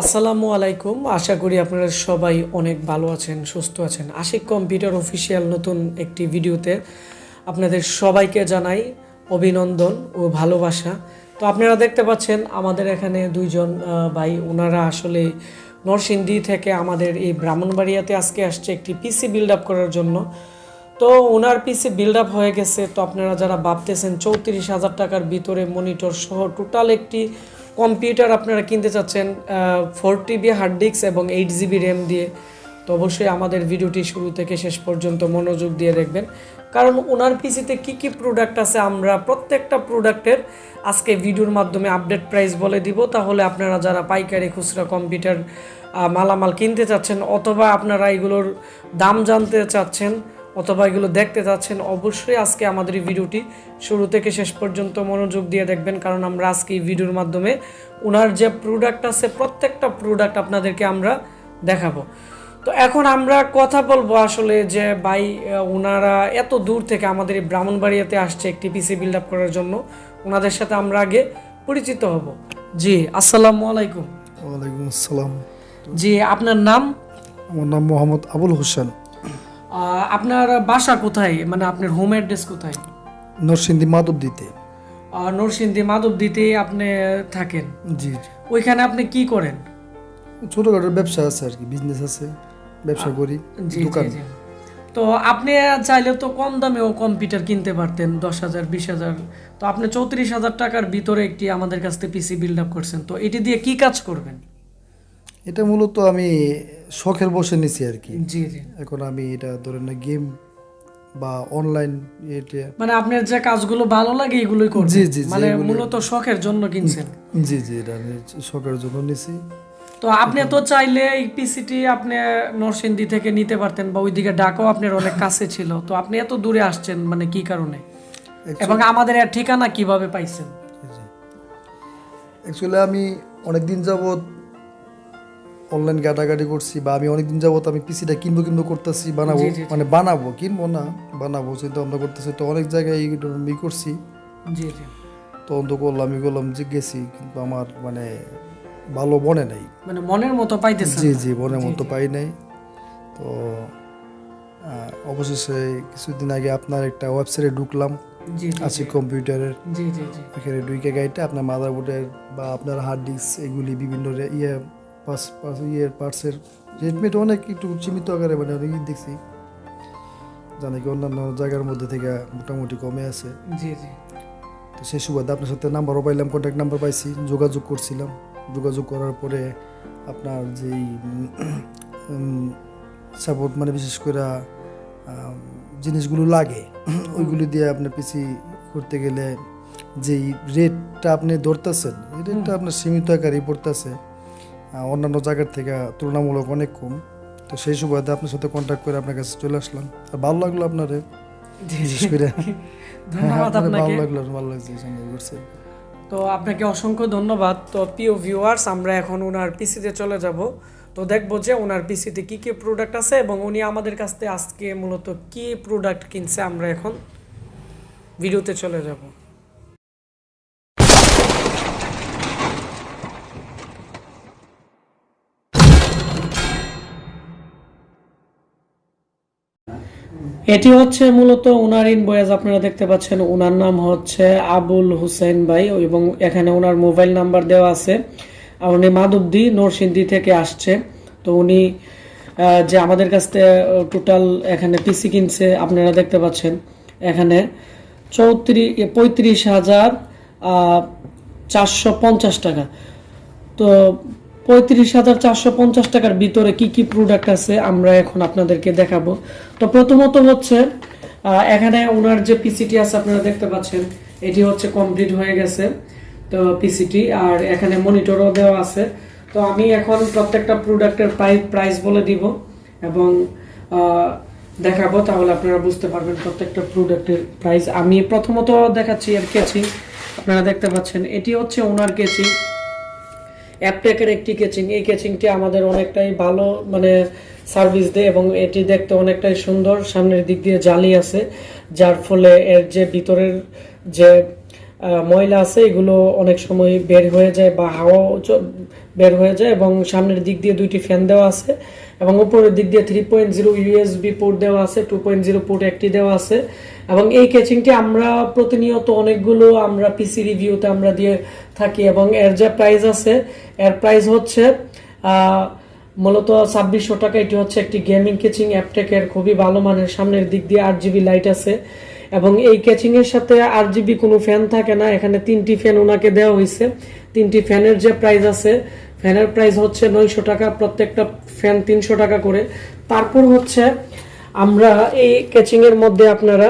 আসসালামু আলাইকুম। আশা করি আপনারা সবাই অনেক ভালো আছেন, সুস্থ আছেন। আশিক কম্পিউটার অফিসিয়াল নতুন একটি ভিডিওতে আপনাদের সবাইকে জানাই অভিনন্দন ও ভালোবাসা। তো আপনারা দেখতে পাচ্ছেন আমাদের এখানে দুইজন ভাই, ওনারা আসলে নরসিংদী থেকে আমাদের এই ব্রাহ্মণবাড়িয়াতে আজকে আসছে একটি পিসি বিল্ড আপ করার জন্য। তো ওনার পিসি বিল্ড আপ হয়ে গেছে। তো আপনারা যারা ভাবতেছেন 34,000 টাকার ভিতরে মনিটর সহ টোটাল একটি কম্পিউটার আপনারা কিনতে চাচ্ছেন 4TB হার্ড ডিস্ক এবং 8GB র্যাম দিয়ে, তো অবশ্যই আমাদের ভিডিওটি শুরু থেকে শেষ পর্যন্ত মনোযোগ দিয়ে দেখবেন, কারণ ওনার পিসিতে কি কি প্রোডাক্ট আছে আমরা প্রত্যেকটা প্রোডাক্টের আজকে ভিডিওর মাধ্যমে আপডেট প্রাইস বলে দিব। তাহলে আপনারা যারা পাইকারি খুচরা কম্পিউটার মালামাল কিনতে চাচ্ছেন, অথবা আপনারা এগুলোর দাম জানতে চাচ্ছেন, অথবা এগুলো দেখতে চাচ্ছেন, অবশ্যই আজকে আমাদের এই ভিডিওটি শুরু থেকে শেষ পর্যন্ত মনোযোগ দিয়ে দেখবেন, কারণ আমরা আজকে এই ভিডিওর মাধ্যমে ওনার যে প্রোডাক্ট আছে প্রত্যেকটা প্রোডাক্ট আপনাদেরকে আমরা দেখাবো। তো এখন আমরা কথা বলবো আসলে যে ভাই ওনারা এত দূর থেকে আমাদের এই ব্রাহ্মণবাড়িয়াতে আসছে একটি পিসি বিল্ড আপ করার জন্য, ওনাদের সাথে আমরা আগে পরিচিত হব। জি, আসসালামু আলাইকুম। ওয়ালাইকুম আসসালাম। জি, আপনার নাম? আমার নাম মোহাম্মদ আবুল হোসেন। আপনার বাসা কোথায়, মানে আপনার হোম অ্যাড্রেস কোথায়? নরসিংদী মাধবদীতে। নরসিংদী মাধবদীতে আপনি থাকেন? জি। ওইখানে আপনি কি করেন? ছোটখাটো ব্যবসা আছে আর কি, বিজনেস আছে, ব্যবসা করি, দোকান। তো আপনি চাইলে তো কম দামেও কম্পিউটার কিনতে পারতেন, 10,000 20,000। তো আপনি 34,000 টাকার ভিতরে একটি আমাদের কাছ থেকে পিসি বিল্ড আপ করছেন, তো এটি দিয়ে কি কাজ করবেন? এটা মূলত আমি শখের বসে নিছি আর কি। জি জি। এখন আমি এটা ধরেন না গেম বা অনলাইন এটা, মানে আপনার যে কাজগুলো ভালো লাগে এগুলোই করবেন? জি জি, মানে মূলত শখের জন্য কিনছেন? জি জি, এটা আমি শখের জন্য নিছি। তো আপনি তো চাইলে এই পিসিটি আপনি নরসিংদী থেকে নিতে পারতেন, বা ওইদিকে ঢাকাও আপনার অনেক কাছে ছিল। তো আপনি এত দূরে আসছেন মানে কি কারণে, এবং আমাদের এর ঠিকানা কিভাবে পাইছেন? অ্যাকচুয়ালি আমি অনেকদিন যাবত অনলাইন ঘাটাঘাটি করছি, বা আমি অনেকদিন যাবত আমি পিসিটা কিনবো করতেছি, বানাবো, মানে বানাবো, কিনবো না, বানাবো চিন্তা ভাবনা করতেছি। তো অনেক জায়গায় এই করছি। জি জি। তদন্ত করলাম, আমি করলাম যে গেছি, কিন্তু আমার মানে ভালো মনে নাই, মানে মনের মতো পাইতেছেন? জি জি, মনের মতো পাই নাই। তো অবশেষে কিছুদিন আগে আপনার একটা ওয়েবসাইটে ঢুকলাম, আশিক কম্পিউটারের। জি জি জি। এখানে ঢুকে গাইতে আপনার মাদারবোর্ডের বা আপনার হার্ড ডিস্ক এগুলি বিভিন্ন পার্টসের রেটমেট অনেক একটু সীমিত আকারে, মানে অনেকই দেখছি, জানি কি অন্যান্য জায়গার মধ্যে থেকে মোটামুটি কমে আছে। জি জি। তো সেই সুবাদে আপনার সাথে নাম্বারও পাইলাম, কন্ট্যাক্ট নাম্বার পাইছি, যোগাযোগ করছিলাম। যোগাযোগ করার পরে আপনার যেই সাপোর্ট, মানে বিশেষ করে জিনিসগুলো লাগে ওইগুলি দিয়ে আপনার পিসি করতে গেলে যেই রেটটা আপনি ধরতেছেন, এই রেটটা আপনার সীমিত আকারেই পড়তেছে, অন্যান্য জায়গার থেকে তুলনামূলক অনেক কম। তো সেই সুবাদে আপনার সাথে কন্ট্যাক্ট করে আপনার কাছে চলে আসলাম। আর ভালো লাগলো আপনারে, বিশেষ করে ভালো লাগছে। তো আপনাকে অসংখ্য ধন্যবাদ। তো প্রিয় ভিউয়ার্স, আমরা এখন ওনার পিসিতে চলে যাব। তো দেখবো যে ওনার পিসিতে কি কি প্রোডাক্ট আছে, এবং উনি আমাদের কাছ থেকে আজকে মূলত কি প্রোডাক্ট কিনছে, আমরা এখন ভিডিওতে চলে যাব। এটি হচ্ছে মূলত ওনার ইনভয়েস, আপনারা দেখতে পাচ্ছেন। ওনার নাম হচ্ছে আবুল হোসেন ভাই, এবং এখানে ওনার মোবাইল নাম্বার দেওয়া আছে। আর উনি মাধবদী নরসিংদী থেকে আসছে। তো উনি যে আমাদের কাছ থেকে টোটাল এখানে পিসি কিনছে, আপনারা দেখতে পাচ্ছেন এখানে 35,450 টাকা। তো 35,450 টাকার ভিতরে কি কি প্রোডাক্ট আছে আমরা এখন আপনাদেরকে দেখাবো। তো প্রথমত হচ্ছে এখানে ওনার যে পিসিটি আছে আপনারা দেখতে পাচ্ছেন, এটি হচ্ছে কমপ্লিট হয়ে গেছে তো পিসিটি, আর এখানে মনিটরও দেওয়া আছে। তো আমি এখন প্রত্যেকটা প্রোডাক্টের প্রাইস বলে দিব এবং দেখাবো, তাহলে আপনারা বুঝতে পারবেন প্রত্যেকটা প্রোডাক্টের প্রাইস। আমি প্রথমত দেখাচ্ছি এর কেচিং, আপনারা দেখতে পাচ্ছেন এটি হচ্ছে ওনার কেচিং, অ্যাপটেকের একটি কেচিং। এই কেচিংটি আমাদের অনেকটাই ভালো মানে সার্ভিস দেয়, এবং এটি দেখতে অনেকটাই সুন্দর। সামনের দিক দিয়ে জালি আছে, যার ফলে এর যে ভিতরের যে ময়লা আছে এগুলো অনেক সময় বের হয়ে যায় বা হাওয়াও বের হয়ে যায়, এবং সামনের দিক দিয়ে দুইটি ফ্যান দেওয়া আছে এবং উপরের দিক দিয়ে 3.0 ইউএসবি পোর্ট দেওয়া আছে, 2.0 পোর্ট একটি দেওয়া আছে। এবং এই কেচিংটি আমরা প্রতিনিয়ত অনেকগুলো আমরা পিসি রিভিউতে আমরা দিয়ে থাকি, এবং এর যে প্রাইস আছে এর প্রাইস হচ্ছে মূলত 2600 টাকা। এটি হচ্ছে একটি গেমিং কেচিং, অ্যাপটেকের খুবই ভালো মানের, সামনের দিক দিয়ে 8GB লাইট আছে এবং এই কেচিং এর সাথে 8GB কোনো ফ্যান থাকে না। এখানে 3টি ফ্যান ওনাকে দেওয়া হয়েছে। 3টি ফ্যানের যে প্রাইস আছে, ফ্যানের প্রাইস হচ্ছে 900 টাকা, প্রত্যেকটা ফ্যান 300 টাকা করে। তারপর হচ্ছে আমরা এই কেচিং এর মধ্যে আপনারা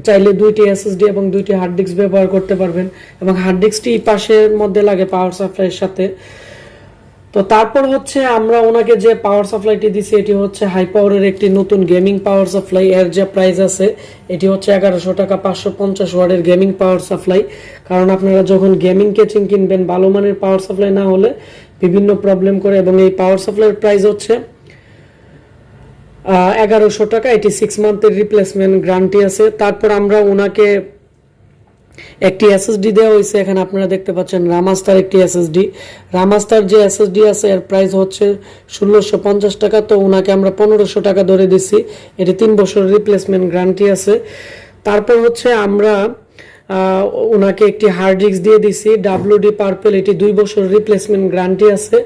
চাইলে 2টি এসএসডি এবং 2টি হার্ড ডিস্ক ব্যবহার করতে পারবেন, এবং হার্ড ডিস্কটি পাশের মধ্যে লাগে পাওয়ার সাপ্লাইয়ের সাথে। তো তারপর হচ্ছে আমরা ওনাকে যে পাওয়ার সাপ্লাইটি দিছি এটি হচ্ছে হাই পাওয়ারের একটি নতুন গেমিং পাওয়ার সাপ্লাই। এর যে প্রাইস আছে এটি হচ্ছে 1100 টাকা, 550 ওয়াটের গেমিং পাওয়ার সাপ্লাই। কারণ আপনারা যখন গেমিং কেচিং কিনবেন ভালো মানের পাওয়ার সাপ্লাই না হলে বিভিন্ন প্রবলেম করে, এবং এই পাওয়ার সাপ্লাইয়ের প্রাইস হচ্ছে 1100 টাকা। এটি 6 মান্থের রিপ্লেসমেন্ট গ্যারান্টি আছে। তারপর আমরা ওনাকে একটি এসএসডি দেওয়া হয়েছে, এখানে আপনারা দেখতে পাচ্ছেন রামাস্টার একটি এসএসডি। রামাস্টার যে এসএসডি আছে এর প্রাইস হচ্ছে 1650 টাকা, তো ওনাকে আমরা 1500 টাকা ধরে দিছি। এটি 3 বছর রিপ্লেসমেন্ট গ্যারান্টি আছে। তারপর হচ্ছে আমরা ওনাকে একটি হার্ড ডিস্ক দিয়ে দিছি ডাব্লিউডি পার্পল, এটি 2 বছর রিপ্লেসমেন্ট গ্যারান্টি আছে।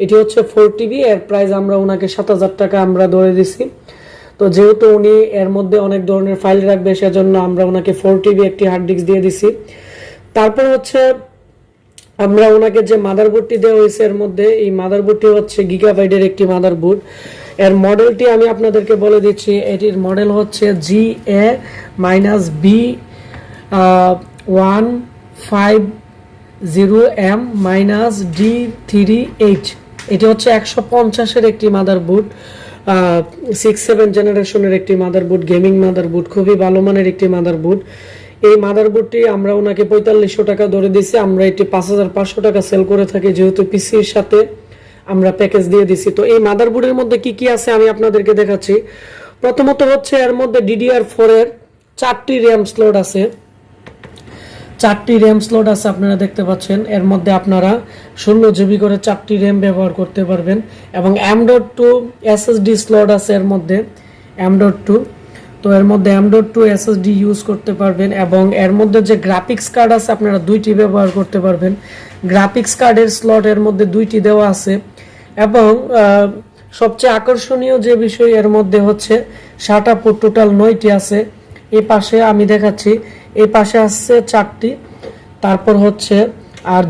এটি হচ্ছে 4TB, এর প্রাইস আমরা ওনাকে 7000 টাকা আমরা ধরে দিছি। তো যেহেতু উনি এর মধ্যে অনেক ধরনের ফাইল রাখবে সেজন্য আমরা ওনাকে 4TB একটি হার্ড ডিস্ক দিয়ে দিছি। তারপর হচ্ছে আমরা ওনাকে যে মাদারবোর্ডটি দেওয়া হয়েছে এর মধ্যে, এই মাদারবোর্ডটি হচ্ছে গিগাবাইটের একটি মাদারবোর্ড। এর মডেলটি আমি আপনাদেরকে বলে দিচ্ছি, এটির মডেল হচ্ছে GIGABYTE-B150M-D3V-NL TK। এটি হচ্ছে 150-এর একটি মাদারবোর্ড, 6-7 জেনারেশনের একটি মাদারবোর্ড, গেমিং মাদারবোর্ড, খুবই ভালো মানের একটি মাদারবোর্ড। এই মাদারবোর্ডটি আমরা ওনাকে 4500 টাকা ধরে দিয়েছি। আমরা এটি 5500 টাকা সেল করে থাকি, যেহেতু পিসির সাথে আমরা প্যাকেজ দিয়ে দিছি। তো এই মাদারবোর্ডের মধ্যে কি কি আছে আমি আপনাদেরকে দেখাচ্ছি। প্রথমত হচ্ছে এর মধ্যে DDR4 এর 4টি র্যাম স্লট আছে, 4টি র্যাম স্লট আছে আপনারা দেখতে পাচ্ছেন। এর মধ্যে আপনারা 16GB করে 4টি র্যাম ব্যবহার করতে পারবেন, এবং M.2 SSD স্লট আছে এর মধ্যে, M.2। তো এর মধ্যে M.2 SSD ইউজ করতে পারবেন, এবং এর মধ্যে যে গ্রাফিক্স কার্ড আছে আপনারা 2টি ব্যবহার করতে পারবেন। গ্রাফিক্স কার্ডের স্লট এর মধ্যে 2টি দেওয়া আছে, এবং সবচেয়ে আকর্ষণীয় যে বিষয় এর মধ্যে হচ্ছে SATA পোর্ট টোটাল 9টি আছে। এই পাশে আমি দেখাচ্ছি, এই পাশে আসছে 4টি, তারপর হচ্ছে আর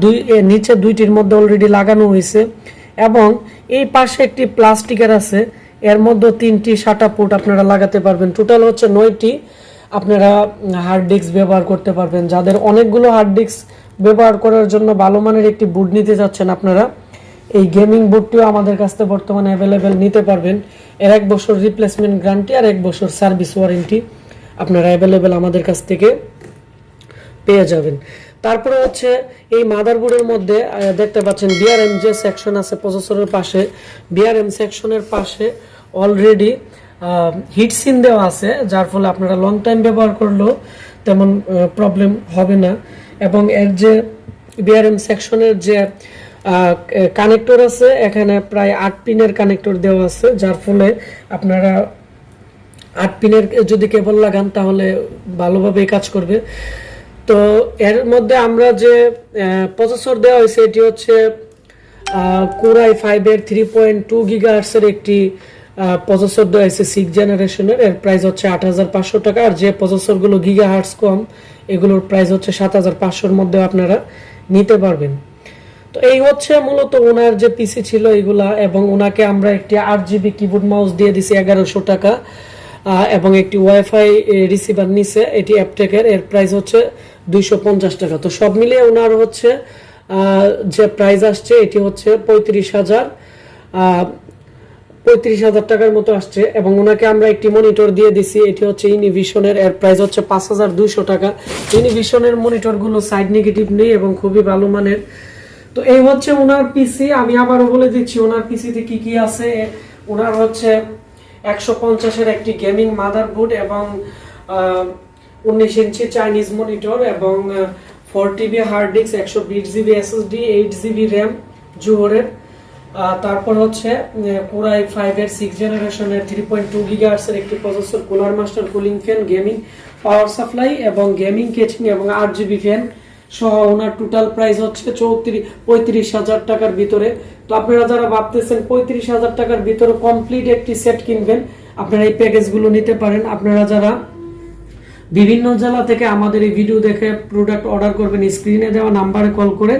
নিচে 2টির মধ্যে অলরেডি লাগানো হয়েছে, এবং এই পাশে একটি প্লাস্টিকের আছে, এর মধ্যে 3টি SATA পোর্ট আপনারা লাগাতে পারবেন। টোটাল হচ্ছে 9টি আপনারা হার্ড ডিস্ক ব্যবহার করতে পারবেন। যাদের অনেকগুলো হার্ড ডিস্ক ব্যবহার করার জন্য ভালো মানের একটি বোর্ড নিতে যাচ্ছেন আপনারা, এই গেমিং বোর্ডটিও আমাদের কাছে বর্তমানে অ্যাভেলেবেল নিতে পারবেন। এর 1 বছর রিপ্লেসমেন্ট গ্যারান্টি আর 1 বছর সার্ভিস ওয়ারেন্টি আপনারা অ্যাভেলেবেল আমাদের কাছ থেকে পেয়ে যাবেন। তারপরে হচ্ছে এই মাদারবোর্ডের মধ্যে দেখতে পাচ্ছেন বিআরএম যে সেকশন আছে প্রসেসরের পাশে, বিআরএম সেকশনের পাশে অলরেডি হিটসিন দেওয়া আছে, যার ফলে আপনারা লং টাইম ব্যবহার করলেও তেমন প্রবলেম হবে না। এবং এর যে বিআরএম সেকশনের যে কানেক্টর আছে, এখানে প্রায় 8 পিনের কানেক্টর দেওয়া আছে, যার ফলে আপনারা 8 পিনের যদি কেবল লাগান তাহলে ভালোভাবে কাজ করবে। তো এর মধ্যে আমরা যে প্রসেসর দেওয়া হয়েছে এটি হচ্ছে Core i5 এর 3.2 GHz এর একটি প্রসেসর দেওয়া হয়েছে 6 জেনারেশনের। এর প্রাইস হচ্ছে 8500 টাকা, আর যে প্রসেসরগুলো গিগাহার্টজ কম এগুলোর প্রাইস হচ্ছে 7500-এর মধ্যে আপনারা নিতে পারবেন। তো এই হচ্ছে মূলত ওনার যে পিসি ছিল এগুলা, এবং ওনাকে আমরা একটি 8GB কিবোর্ড মাউস দিয়ে দিছি 1100 টাকা, এবং একটি ওয়াইফাই রিসিভার নিছে, এটি অ্যাপটেকের, এর প্রাইস হচ্ছে 250 টাকা। তো সব মিলিয়ে ওনার হচ্ছে যে প্রাইস আসছে এটি হচ্ছে 35,000 টাকার মতো আসছে। এবং ওনাকে আমরা একটি মনিটর দিয়ে দিছি, এটি হচ্ছে ইনিভিশনের, এর প্রাইস হচ্ছে 5200 টাকা। ইনিভিশনের মনিটরগুলো সাইড নেগেটিভ নেই এবং খুবই ভালো মানের। তো এই হচ্ছে ওনার পিসি। আমি আবারও বলে দিচ্ছি ওনার পিসিতে কি কি আছে। ওনার হচ্ছে 150-এর একটি গেমিং মাদারবোর্ড, এবং 19 ইঞ্চি চাইনিজ মনিটর, এবং 4TB hard disk, 120GB SSD, 8GB RAM জুহরের। তারপর হচ্ছে Core i5 এর 6 জেনারেশনের 3.2 GHz এর একটি processor, cooler master, cooling fan, gaming power supply এবং গেমিং কেচিং এবং 8GB ফ্যান সহ ওনার টোটাল প্রাইস হচ্ছে 35,000 টাকার ভিতরে। তো আপনারা যারা ভাবতেছেন 35,000 টাকার ভিতরে কমপ্লিট একটি সেট কিনবেন, আপনারা এই প্যাকেজগুলো নিতে পারেন। আপনারা যারা বিভিন্ন জেলা থেকে আমাদের এই ভিডিও দেখে প্রোডাক্ট অর্ডার করবেন, স্ক্রিনে দেওয়া নাম্বারে কল করে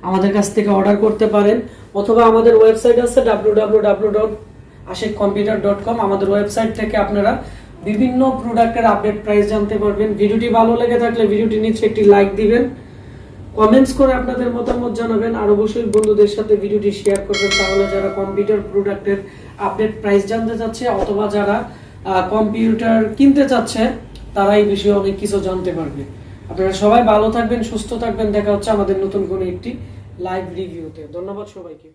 আমাদের কাছ থেকে অর্ডার করতে পারেন, অথবা আমাদের ওয়েবসাইট আছে www.ashikcomputer.com। আমাদের ওয়েবসাইট থেকে আপনারা বিভিন্ন প্রোডাক্টের আপডেট প্রাইস জানতে পারবেন। ভিডিওটি ভালো লেগে থাকলে ভিডিওটি নিচে একটি লাইক দিবেন, কমেন্টস করে আপনাদের মতামত জানাবেন, আর অবশ্যই বন্ধুদের সাথে ভিডিওটি শেয়ার করবেন। তাহলে যারা কম্পিউটার প্রোডাক্টের আপডেট প্রাইস জানতে চাচ্ছে অথবা যারা কম্পিউটার কিনতে চাচ্ছে তারা এই বিষয়ে অনেক কিছু জানতে পারবে। আপনারা সবাই ভালো থাকবেন, সুস্থ থাকবেন। দেখা হচ্ছে আমাদের নতুন কোনো একটি লাইভ রিভিউতে। ধন্যবাদ সবাইকে।